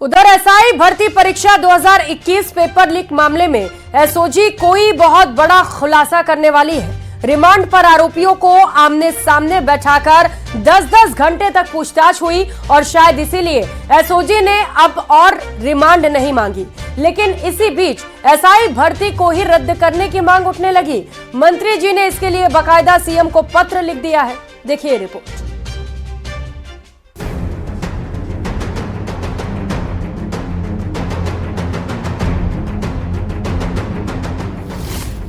उधर एसआई भर्ती परीक्षा 2021 पेपर लीक मामले में एसओजी कोई बहुत बड़ा खुलासा करने वाली है। रिमांड पर आरोपियों को आमने सामने बैठाकर 10-10 घंटे तक पूछताछ हुई और शायद इसीलिए एसओजी ने अब और रिमांड नहीं मांगी। लेकिन इसी बीच एसआई भर्ती को ही रद्द करने की मांग उठने लगी। मंत्री जी ने इसके लिए बाकायदा सीएम को पत्र लिख दिया है। देखिए रिपोर्ट।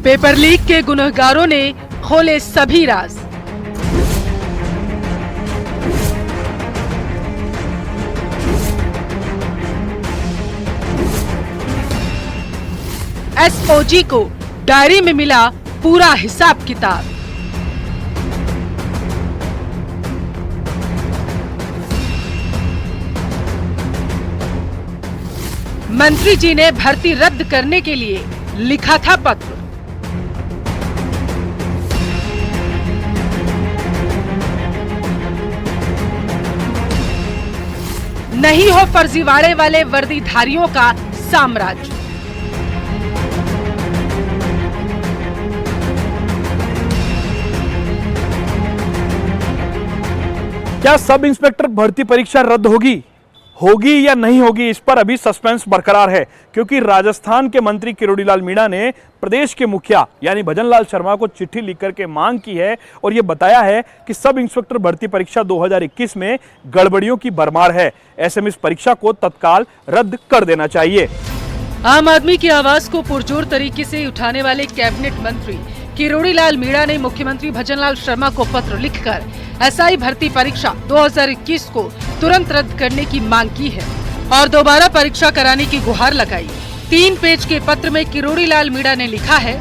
पेपर लीक के गुनहगारों ने खोले सभी राज। एसओजी को डायरी में मिला पूरा हिसाब किताब। मंत्री जी ने भर्ती रद्द करने के लिए लिखा था पत्र। नहीं हो फर्जीवाड़े वाले वर्दीधारियों का साम्राज्य। क्या सब इंस्पेक्टर भर्ती परीक्षा रद्द होगी या नहीं होगी, इस पर अभी सस्पेंस बरकरार है, क्योंकि राजस्थान के मंत्री किरोड़ीलाल मीणा ने प्रदेश के मुखिया यानी भजनलाल शर्मा को चिट्ठी लिख करके मांग की है और यह बताया है कि सब इंस्पेक्टर भर्ती परीक्षा 2021 में गड़बड़ियों की भरमार है। ऐसे में इस परीक्षा को तत्काल रद्द कर देना चाहिए। आम आदमी की आवाज को पुरजोर तरीके से उठाने वाले कैबिनेट मंत्री किरोड़ीलाल मीणा ने मुख्यमंत्री भजनलाल शर्मा को पत्र लिखकर एसआई भर्ती परीक्षा 2021 को तुरंत रद्द करने की मांग की है और दोबारा परीक्षा कराने की गुहार लगाई। 3 पेज के पत्र में किरोड़ीलाल मीणा ने लिखा है,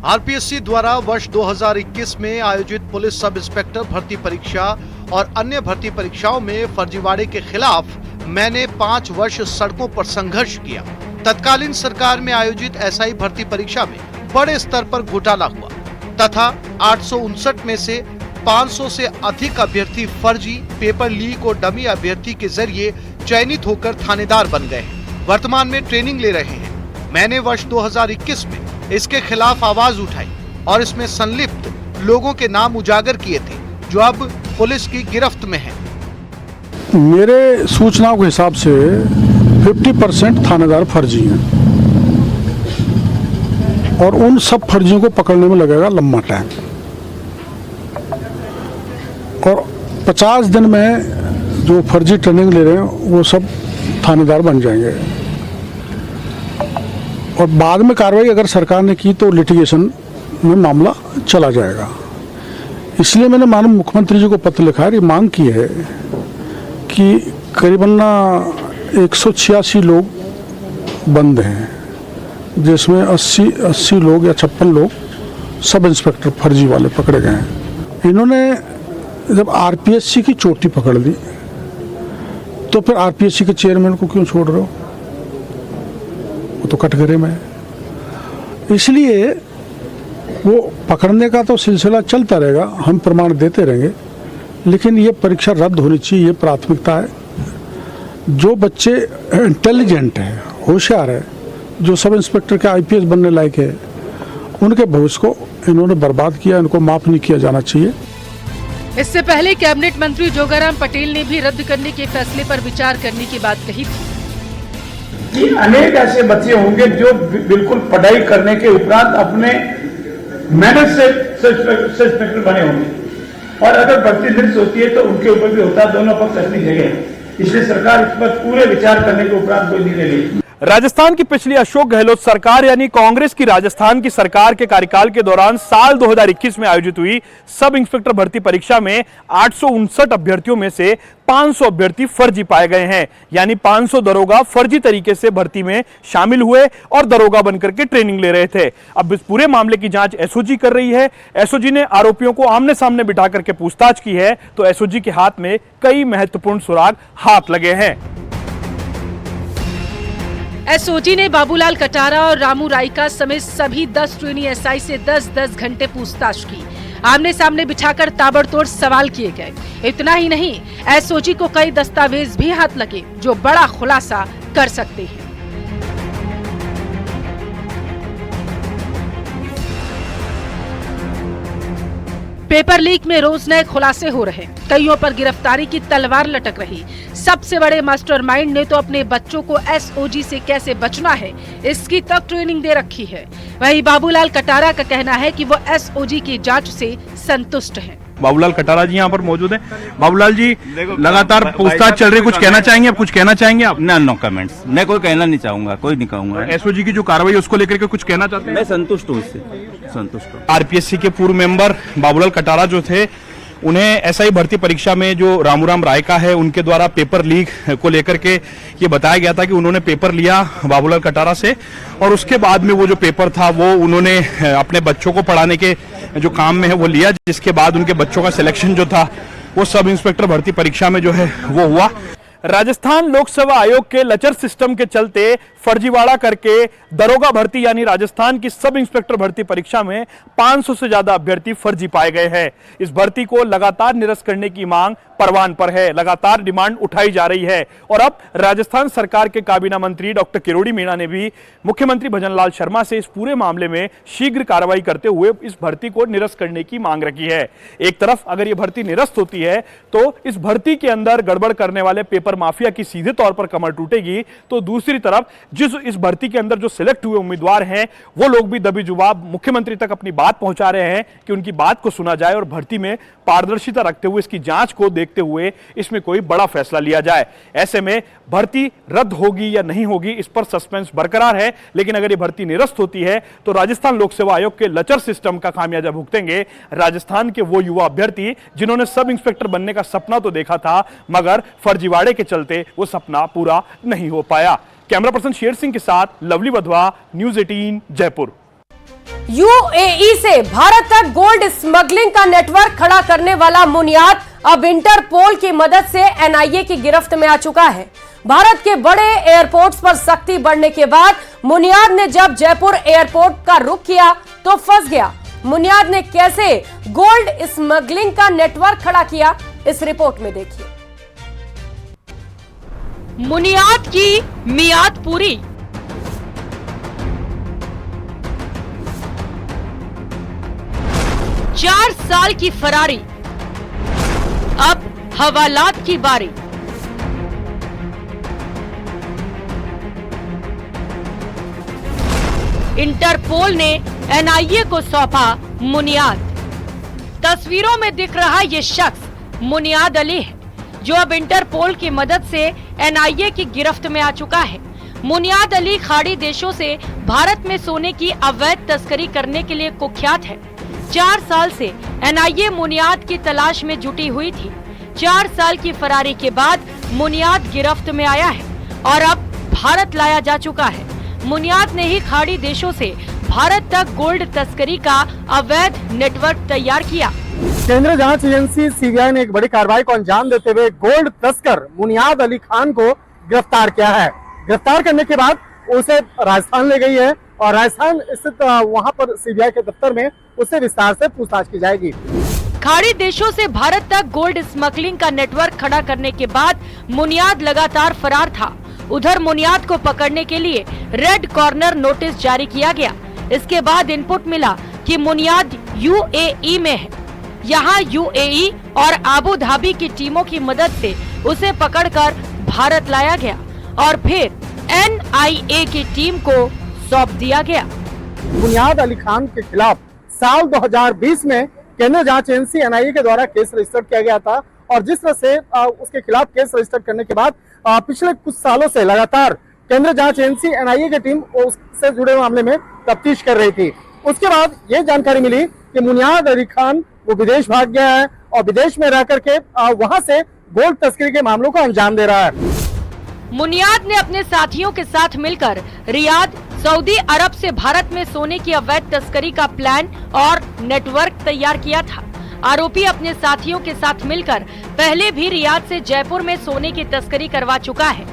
आरपीएससी द्वारा वर्ष 2021 में आयोजित पुलिस सब इंस्पेक्टर भर्ती परीक्षा और अन्य भर्ती परीक्षाओं में फर्जीवाड़े के खिलाफ मैंने 5 वर्ष सड़कों पर संघर्ष किया। तत्कालीन सरकार में आयोजित एसआई भर्ती परीक्षा में बड़े स्तर पर घोटाला हुआ तथा 859 में से 500 से अधिक अभ्यर्थी फर्जी, पेपर लीक और डमी अभ्यर्थी के जरिए चयनित होकर थानेदार बन गए हैं। वर्तमान में ट्रेनिंग ले रहे हैं। मैंने वर्ष 2021 में इसके खिलाफ आवाज उठाई और इसमें संलिप्त लोगों के नाम उजागर किए थे, जो अब पुलिस की गिरफ्त में हैं। मेरे सूचनाओं के हिसाब से 50% थानेदार फर्जी हैं और उन सब फर्जियों को पकड़ने में लगेगा लंबा टाइम और 50 दिन में जो फर्जी ट्रेनिंग ले रहे हैं वो सब थानेदार बन जाएंगे और बाद में कार्रवाई अगर सरकार ने की तो लिटिगेशन में मामला चला जाएगा। इसलिए मैंने माननीय मुख्यमंत्री जी को पत्र लिखा है, मांग की है कि करीबन 186 लोग बंद हैं, जिसमें 80 लोग या 56 लोग सब इंस्पेक्टर फर्जी वाले पकड़े गए हैं। इन्होंने जब आरपीएससी की चोटी पकड़ ली तो फिर आरपीएससी के चेयरमैन को क्यों छोड़ रहे हो? वो तो कटघरे में है। इसलिए वो पकड़ने का तो सिलसिला चलता रहेगा, हम प्रमाण देते रहेंगे, लेकिन ये परीक्षा रद्द होनी चाहिए, ये प्राथमिकता है। जो बच्चे इंटेलिजेंट हैं, होशियार है, जो सब इंस्पेक्टर के आईपीएस बनने लायक है, उनके भविष्य को इन्होंने बर्बाद किया, इनको माफ नहीं किया जाना चाहिए। इससे पहले कैबिनेट मंत्री जोगाराम पटेल ने भी रद्द करने के फैसले पर विचार करने की बात कही थी कि अनेक ऐसे बच्चे होंगे जो बिल्कुल पढ़ाई करने के उपरांत अपने मेहनत से इंस्पेक्टर बने होंगे और अगर भर्ती निरस्त होती है तो उनके ऊपर भी होता है। दोनों पक्ष अपनी जगह, इसलिए सरकार इस पर पूरे विचार करने के उपरांत कोई निर्णय लेगी। राजस्थान की पिछली अशोक गहलोत सरकार यानी कांग्रेस की राजस्थान की सरकार के कार्यकाल के दौरान साल 2021 में आयोजित हुई सब इंस्पेक्टर भर्ती परीक्षा में 859 अभ्यर्थियों में से 500 अभ्यर्थी फर्जी पाए गए हैं, यानी 500 दरोगा फर्जी तरीके से भर्ती में शामिल हुए और दरोगा बनकर के ट्रेनिंग ले रहे थे। अब इस पूरे मामले की जांच एसओजी कर रही है। एसओजी ने आरोपियों को आमने सामने बिठा करके पूछताछ की है, तो एसओजी के हाथ में कई महत्वपूर्ण सुराग हाथ लगे हैं। एसओजी ने बाबूलाल कटारा और रामू रायका समेत सभी 10 ट्रेनी एसआई से 10-10 घंटे पूछताछ की। आमने सामने बिछाकर ताबड़तोड़ सवाल किए गए। इतना ही नहीं, एसओजी को कई दस्तावेज भी हाथ लगे जो बड़ा खुलासा कर सकते हैं। पेपर लीक में रोज नए खुलासे हो रहे, कईयों पर गिरफ्तारी की तलवार लटक रही। सबसे बड़े मास्टरमाइंड ने तो अपने बच्चों को एसओजी से कैसे बचना है इसकी तक ट्रेनिंग दे रखी है। वहीं बाबूलाल कटारा का कहना है कि वो एसओजी की जांच से संतुष्ट हैं। बाबूलाल कटारा जी यहाँ पर मौजूद हैं। बाबूलाल जी, लगातार पूछताछ चल रही, कुछ कहना चाहेंगे? आप कुछ कहना चाहेंगे? आप नो कमेंट्स। मैं कोई कहना नहीं चाहूंगा, कोई नहीं कहूंगा। एसओजी की जो कार्रवाई है उसको लेकर के कुछ कहना चाहते हैं? मैं संतुष्ट हूँ, इससे संतुष्ट हूँ। आरपीएससी के पूर्व मेंबर बाबूलाल कटारा जो थे, उन्हें एसआई भर्ती परीक्षा में जो रामूराम रायका है उनके द्वारा पेपर लीक को लेकर के ये बताया गया था कि उन्होंने पेपर लिया बाबूलाल कटारा से और उसके बाद में वो जो पेपर था वो उन्होंने अपने बच्चों को पढ़ाने के जो काम में है वो लिया, जिसके बाद उनके बच्चों का सिलेक्शन जो था वो सब इंस्पेक्टर भर्ती परीक्षा में जो है वो हुआ। राजस्थान लोकसेवा आयोग के लचर सिस्टम के चलते फर्जीवाड़ा करके दरोगा भर्ती यानी राजस्थान की सब इंस्पेक्टर भर्ती परीक्षा में 500 से ज्यादा अभ्यर्थी फर्जी पाए गए हैं। इस भर्ती को लगातार निरस्त करने की मांग परवान पर है, लगातार डिमांड उठाई जा रही है और अब राजस्थान सरकार के काबीना मंत्री डॉक्टर किरोड़ी मीणा ने भी मुख्यमंत्री भजनलाल शर्मा से इस पूरे मामले में शीघ्र कार्रवाई करते हुए इस भर्ती को निरस्त करने की मांग रखी है। एक तरफ अगर यह भर्ती निरस्त होती है तो इस भर्ती के अंदर गड़बड़ करने वाले पेपर माफिया की सीधे तौर पर कमर टूटेगी, तो दूसरी तरफ जिस इस भर्ती के अंदर जो सिलेक्ट हुए उम्मीदवार हैं वो लोग भी दबी जुबान मुख्यमंत्री तक अपनी बात पहुंचा रहे हैं कि उनकी बात को सुना जाए और भर्ती में पारदर्शिता रखते हुए इसकी जांच को देखते हुए इसमें कोई बड़ा फैसला लिया जाए। ऐसे में भर्ती रद्द होगी या नहीं होगी इस पर सस्पेंस बरकरार है, लेकिन अगर ये भर्ती निरस्त होती है तो राजस्थान लोक सेवा आयोग के लचर सिस्टम का खामियाजा भुगतेंगे राजस्थान के वो युवा अभ्यर्थी जिन्होंने सब इंस्पेक्टर बनने का सपना तो देखा था मगर फर्जीवाड़े के चलते वो सपना पूरा नहीं हो पाया। कैमरा पर्सन शेर सिंह के साथ lovely Wadhwa, news 18 Jaipur. UAE से भारत तक गोल्ड स्मगलिंग का नेटवर्क खड़ा करने वाला मुनियाद अब इंटरपोल की मदद से एनआईए की गिरफ्त में आ चुका है। भारत के बड़े एयरपोर्ट्स पर सख्ती बढ़ने के बाद मुनियाद ने जब जयपुर एयरपोर्ट का रुख किया तो फंस गया। मुनियाद ने कैसे गोल्ड स्मगलिंग का नेटवर्क खड़ा किया, इस रिपोर्ट में देखिए। मुनियाद की मियाद पूरी, चार साल की फरारी, अब हवालात की बारी। इंटरपोल ने एनआईए को सौंपा मुनियाद। तस्वीरों में दिख रहा ये शख्स मुनियाद अली है जो अब इंटरपोल की मदद से एनआईए की गिरफ्त में आ चुका है। मुनियाद अली खाड़ी देशों से भारत में सोने की अवैध तस्करी करने के लिए कुख्यात है। 4 साल से एनआईए मुनियाद की तलाश में जुटी हुई थी। 4 साल की फरारी के बाद मुनियाद गिरफ्त में आया है और अब भारत लाया जा चुका है। मुनियाद ने ही खाड़ी देशों से भारत तक गोल्ड तस्करी का अवैध नेटवर्क तैयार किया। केंद्रीय जांच एजेंसी सीबीआई ने एक बड़ी कार्रवाई को अंजाम देते हुए गोल्ड तस्कर मुनियाद अली खान को गिरफ्तार किया है। गिरफ्तार करने के बाद उसे राजस्थान ले गई है और राजस्थान स्थित वहां पर सीबीआई के दफ्तर में उससे विस्तार से पूछताछ की जाएगी। खाड़ी देशों से भारत तक गोल्ड स्मगलिंग का नेटवर्क खड़ा करने के बाद मुनियाद लगातार फरार था। उधर मुनियाद को पकड़ने के लिए रेड कॉर्नर नोटिस जारी किया गया। इसके बाद इनपुट मिला कि मुनियाद यूएई में है। यहाँ यूएई और आबू धाबी की टीमों की मदद से उसे पकड़कर भारत लाया गया और फिर एनआईए की टीम को सौंप दिया गया। मुनियाद अली खान के खिलाफ साल 2020 में केंद्रीय जांच एजेंसी एनआईए के द्वारा केस रजिस्टर किया गया था और जिस तरह से उसके खिलाफ केस रजिस्टर करने के बाद पिछले कुछ सालों से लगातार केंद्रीय जांच एजेंसी एनआईए की टीम उससे जुड़े मामले में तफ्तीश कर रही थी। उसके बाद ये जानकारी मिली कि मुनियाद अली खान वो विदेश भाग गया है और विदेश में रह करके वहां से गोल्ड तस्करी के मामलों को अंजाम दे रहा है। मुनियाद ने अपने साथियों के साथ मिलकर रियाद, सऊदी अरब से भारत में सोने की अवैध तस्करी का प्लान और नेटवर्क तैयार किया था। आरोपी अपने साथियों के साथ मिलकर पहले भी रियाद से जयपुर में सोने की तस्करी करवा चुका है।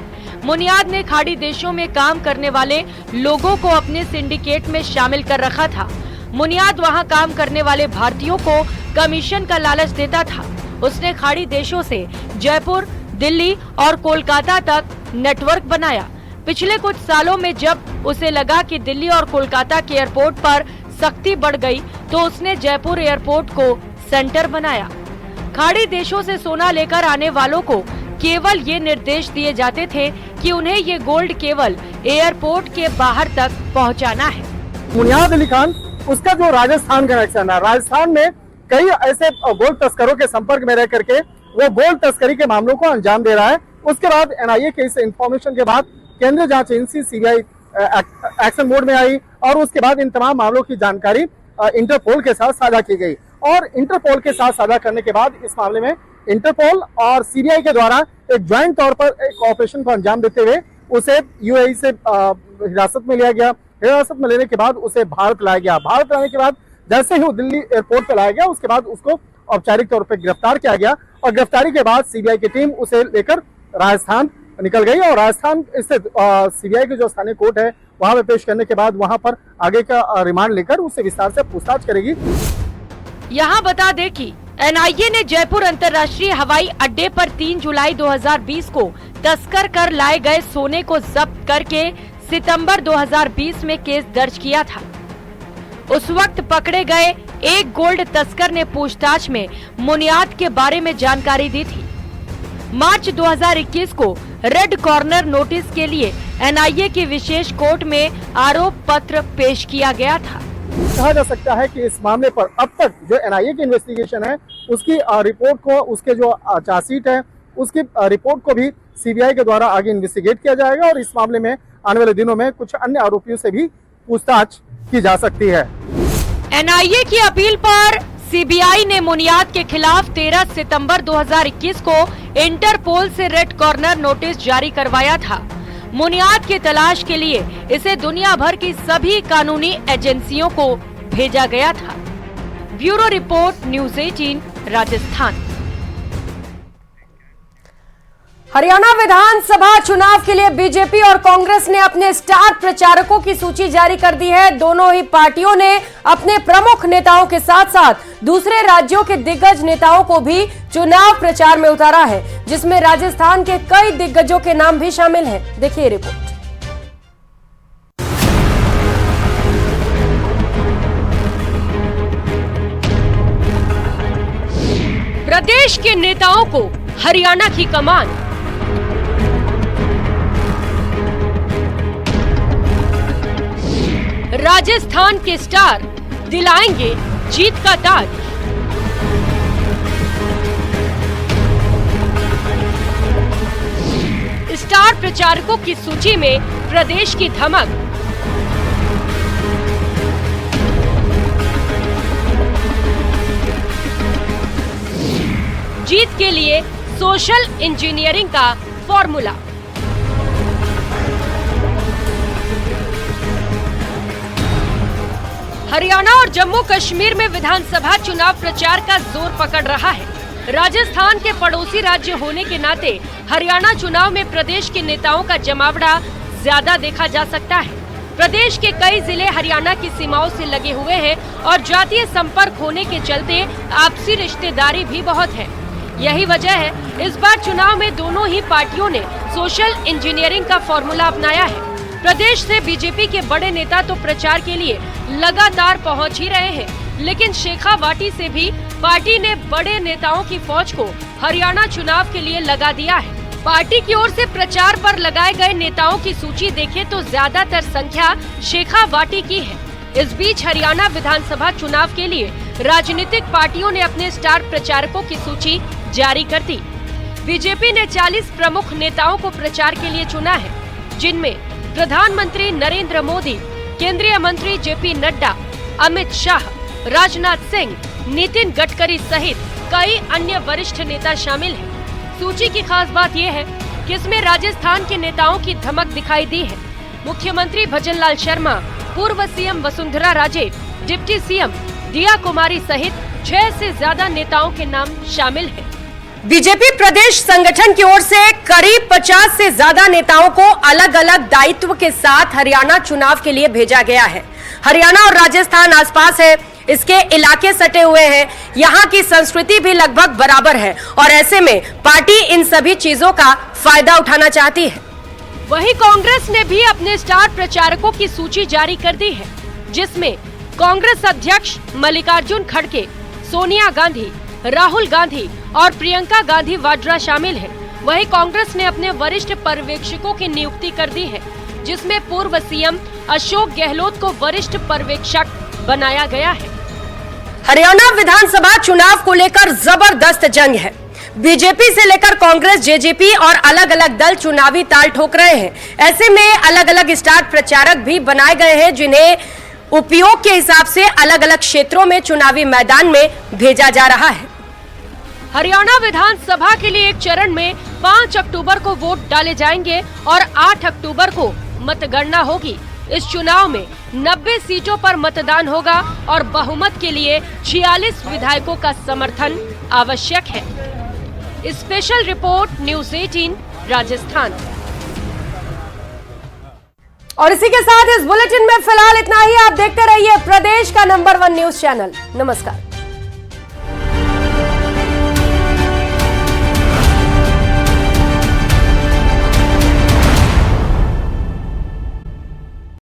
मुनियाद ने खाड़ी देशों में काम करने वाले लोगों को अपने सिंडिकेट में शामिल कर रखा था। मुनियाद वहां काम करने वाले भारतीयों को कमीशन का लालच देता था। उसने खाड़ी देशों से जयपुर, दिल्ली और कोलकाता तक नेटवर्क बनाया। पिछले कुछ सालों में जब उसे लगा कि दिल्ली और कोलकाता के एयरपोर्ट पर सख्ती बढ़ गई, तो उसने जयपुर एयरपोर्ट को सेंटर बनाया। खाड़ी देशों से सोना लेकर आने वालों को केवल ये निर्देश दिए जाते थे कि उन्हें ये गोल्ड केवल एयरपोर्ट के बाहर तक पहुंचाना है। मुनियाद अली खान, उसका जो राजस्थान कनेक्शन है, राजस्थान में कई ऐसे गोल्ड तस्करों के संपर्क में रह करके वो गोल्ड तस्करी के मामलों को अंजाम दे रहा है। उसके बाद एनआईए के इस इंफॉर्मेशन के बाद केंद्रीय जांच एजेंसी सीबीआई एक्शन मोड में आई और उसके बाद इन तमाम मामलों की जानकारी इंटरपोल के साथ साझा की गई और इंटरपोल के साथ साझा करने के बाद इस मामले में इंटरपोल और सीबीआई के द्वारा एक ज्वाइंट तौर पर एक ऑपरेशन को अंजाम देते हुए उसे यूएई से हिरासत में लिया गया। हिरासत में लेने के बाद उसे भारत लाया गया। भारत लाने के बाद जैसे ही वो दिल्ली एयरपोर्ट पर लाया गया, उसके बाद उसको औपचारिक तौर पर गिरफ्तार किया गया और गिरफ्तारी के बाद सीबीआई की टीम उसे लेकर राजस्थान निकल गई और राजस्थान स्थित सीबीआई की जो स्थानीय कोर्ट है वहां पे पेश करने के बाद वहां पर आगे का रिमांड लेकर उससे विस्तार से पूछताछ करेगी। यहाँ बता दें कि एनआईए ने जयपुर अंतर्राष्ट्रीय हवाई अड्डे पर 3 जुलाई 2020 को तस्कर कर लाए गए सोने को जब्त करके सितंबर 2020 में केस दर्ज किया था। उस वक्त पकड़े गए एक गोल्ड तस्कर ने पूछताछ में मुनियाद के बारे में जानकारी दी थी। मार्च 2021 को रेड कॉर्नर नोटिस के लिए एनआईए की विशेष कोर्ट में आरोप पत्र पेश किया गया था। कहा जा सकता है कि इस मामले पर अब तक जो एनआईए की इन्वेस्टिगेशन है उसकी रिपोर्ट को, उसके जो चार्जशीट है उसकी रिपोर्ट को भी सीबीआई के द्वारा आगे इन्वेस्टिगेट किया जाएगा और इस मामले में आने वाले दिनों में कुछ अन्य आरोपियों से भी पूछताछ की जा सकती है। एनआईए की अपील पर सीबीआई ने मुनियाद के खिलाफ 13 सितंबर 2021 को इंटरपोल से रेड कॉर्नर नोटिस जारी करवाया था। मुनियाद की तलाश के लिए इसे दुनिया भर की सभी कानूनी एजेंसियों को भेजा गया था। Bureau report, news 18, Rajasthan. Haryana विधानसभा चुनाव के लिए बीजेपी और कांग्रेस ने अपने स्टार प्रचारकों की सूची जारी कर दी है। दोनों ही पार्टियों ने अपने प्रमुख नेताओं के साथ साथ दूसरे राज्यों के दिग्गज नेताओं को भी चुनाव प्रचार में उतारा है, जिसमें राजस्थान के कई दिग्गजों के नाम भी शामिल हैं। देखिए रिपोर्ट। प्रदेश के नेताओं को हरियाणा की कमान। राजस्थान के स्टार दिलाएंगे जीत का ताज। स्टार प्रचारकों की सूची में प्रदेश की धमक। जीत के लिए सोशल इंजीनियरिंग का फॉर्मूला। हरियाणा और जम्मू कश्मीर में विधानसभा चुनाव प्रचार का जोर पकड़ रहा है। राजस्थान के पड़ोसी राज्य होने के नाते हरियाणा चुनाव में प्रदेश के नेताओं का जमावड़ा ज्यादा देखा जा सकता है। प्रदेश के कई जिले हरियाणा की सीमाओं से लगे हुए हैं और जातीय संपर्क होने के चलते आपसी रिश्तेदारी भी बहुत है। यही वजह है इस बार चुनाव में दोनों ही पार्टियों ने सोशल इंजीनियरिंग का फॉर्मूला अपनाया है। प्रदेश से बीजेपी के बड़े नेता तो प्रचार के लिए लगातार पहुंच ही रहे हैं, लेकिन शेखावाटी से भी पार्टी ने बड़े नेताओं की फौज को हरियाणा चुनाव के लिए लगा दिया है। पार्टी की ओर से प्रचार पर लगाए गए नेताओं की सूची देखें तो ज्यादातर संख्या शेखावाटी की है। इस बीच हरियाणा विधानसभा चुनाव के लिए राजनीतिक पार्टियों ने अपने स्टार प्रचारकों की सूची जारी कर दी। बीजेपी ने 40 प्रमुख नेताओं को प्रचार के लिए चुना है, जिनमें प्रधानमंत्री नरेंद्र मोदी, केंद्रीय मंत्री जेपी नड्डा, अमित शाह, राजनाथ सिंह, नितिन गडकरी सहित कई अन्य वरिष्ठ नेता शामिल हैं। सूची की खास बात यह है कि इसमें राजस्थान के नेताओं की धमक दिखाई दी है। मुख्यमंत्री भजनलाल शर्मा, पूर्व CM Vasundhara Raje, deputy CM दिया कुमारी सहित 6 से ज्यादा नेताओं के नाम शामिल हैं। बीजेपी प्रदेश संगठन की ओर से करीब 50 से ज्यादा नेताओं को अलग अलग दायित्व के साथ हरियाणा चुनाव के लिए भेजा गया है। हरियाणा और राजस्थान आसपास है, इसके इलाके सटे हुए हैं, यहाँ की संस्कृति भी लगभग बराबर है और ऐसे में पार्टी इन सभी चीजों का फायदा उठाना चाहती है। वहीं कांग्रेस ने भी अपने स्टार प्रचारकों की सूची जारी कर दी है, जिसमें कांग्रेस अध्यक्ष मल्लिकार्जुन खड़गे, सोनिया गांधी, राहुल गांधी और प्रियंका गांधी वाड्रा शामिल हैं। वहीं कांग्रेस ने अपने वरिष्ठ पर्यवेक्षकों की नियुक्ति कर दी है, जिसमें पूर्व सीएम अशोक गहलोत को वरिष्ठ पर्यवेक्षक बनाया गया है। हरियाणा विधानसभा चुनाव को लेकर जबरदस्त जंग है। बीजेपी से लेकर कांग्रेस, जेजेपी और अलग अलग दल चुनावी ताल ठोक रहे हैं। ऐसे में अलग अलग स्टार प्रचारक भी बनाए गए हैं, जिन्हें उपयोग के हिसाब से अलग अलग क्षेत्रों में चुनावी मैदान में भेजा जा रहा है। हरियाणा विधानसभा के लिए एक चरण में 5 अक्टूबर को वोट डाले जाएंगे और 8 अक्टूबर को मतगणना होगी। इस चुनाव में 90 सीटों पर मतदान होगा और बहुमत के लिए 46 विधायकों का समर्थन आवश्यक है। Special report news 18 Rajasthan. और इसी के साथ इस बुलेटिन में फिलहाल इतना ही। आप देखते रहिए प्रदेश का नंबर 1 न्यूज चैनल। नमस्कार।